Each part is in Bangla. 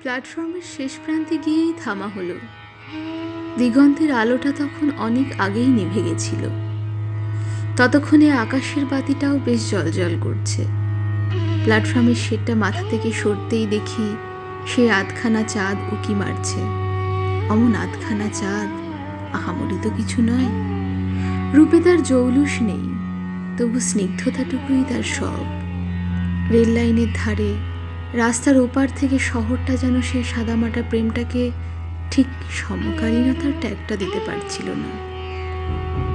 প্ল্যাটফর্মের শেষ প্রান্তে গিয়েই থামা হলো। দিগন্তের আলোটা তখন অনেক আগেই নিভে গেছিল। ততক্ষণে আকাশের বাতিটাও বেশ জ্বলজ্বল করছে। প্ল্যাটফর্মের শেডটা মাথা থেকে সরতেই দেখি সে আধখানা চাঁদ উকি মারছে। অমন আধখানা চাঁদ আহামরি তো কিছু নয়, রূপে তার জৌলুস নেই, তবু স্নিগ্ধতাটুকুই তার সব। রেল লাইনের ধারে রাস্তার ওপার থেকে শহরটা যেন সেই সাদামাটা প্রেমটাকে ঠিক সমকালীনতার ট্যাগটা দিতে পারছিল না।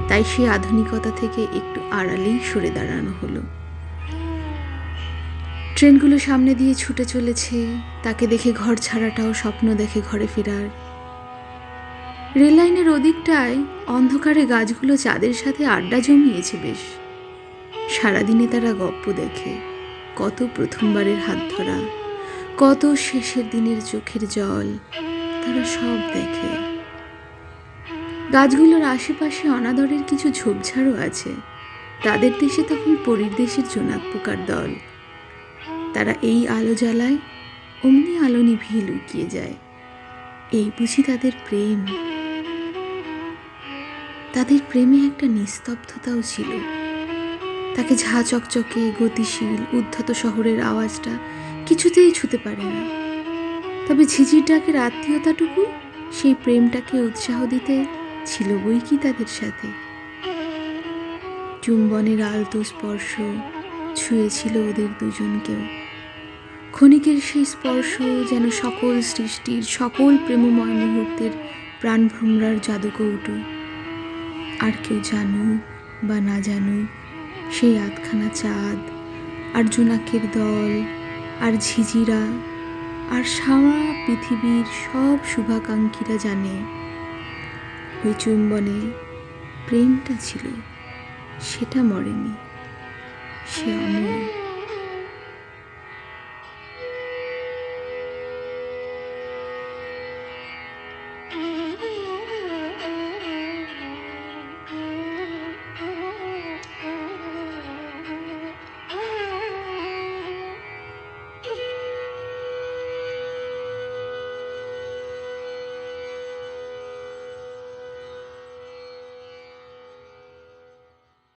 তাই সেই আধুনিকতা থেকে একটু আড়ালেই সরে দাঁড়ানো হলো। ট্রেনগুলো সামনে দিয়ে ছুটে চলেছে, তাকে দেখে ঘর ছাড়াটাও স্বপ্ন দেখে ঘরে ফেরার। রেল লাইনের ওদিকটায় অন্ধকারে গাছগুলো চাঁদের সাথে আড্ডা জমিয়েছে বেশ। সারাদিনে তারা গপ্প দেখে, কত প্রথমবারের হাত ধরা, কত শেষের দিনের চোখের জল, তারা সব দেখে। গাছগুলোর আশেপাশে অনাদরের কিছু ঝোপঝাড়ও আছে। তাদের দেশে তখন পরীর দেশের জোনাক পোকার দল। তারা এই আলো জ্বালায়, অমনি আলো নিভিয়ে লুকিয়ে যায়। এই বুঝি তাদের প্রেম। তাদের প্রেমে একটা নিস্তব্ধতাও ছিল। তাকে ঝাঁ চকচকে গতিশীল উদ্ধত শহরের আওয়াজটা কিছুতেই ছুতে পারে না। তবে ঝিঝির ডাকের আত্মীয়তাটুকু সেই প্রেমটাকে উৎসাহ দিতে ছিল বই কি তাদের সাথে। চুম্বনের আলতো স্পর্শ ছুঁয়েছিল ওদের দুজনকেও। ক্ষণিকের সেই স্পর্শ যেন সকল সৃষ্টির সকল প্রেমময় মুহূর্তের প্রাণভ্রমরার জাদুকৌটো। আর কেউ জানুক বা না জানুক, সেই আধখানা চাঁদ আর জোনাকের দল আর ঝিঝিরা আর সারা পৃথিবীর সব শুভাকাঙ্ক্ষীরা জানে ওই চুম্বনে প্রেমটা ছিল, সেটা মরেনি, সে অমর।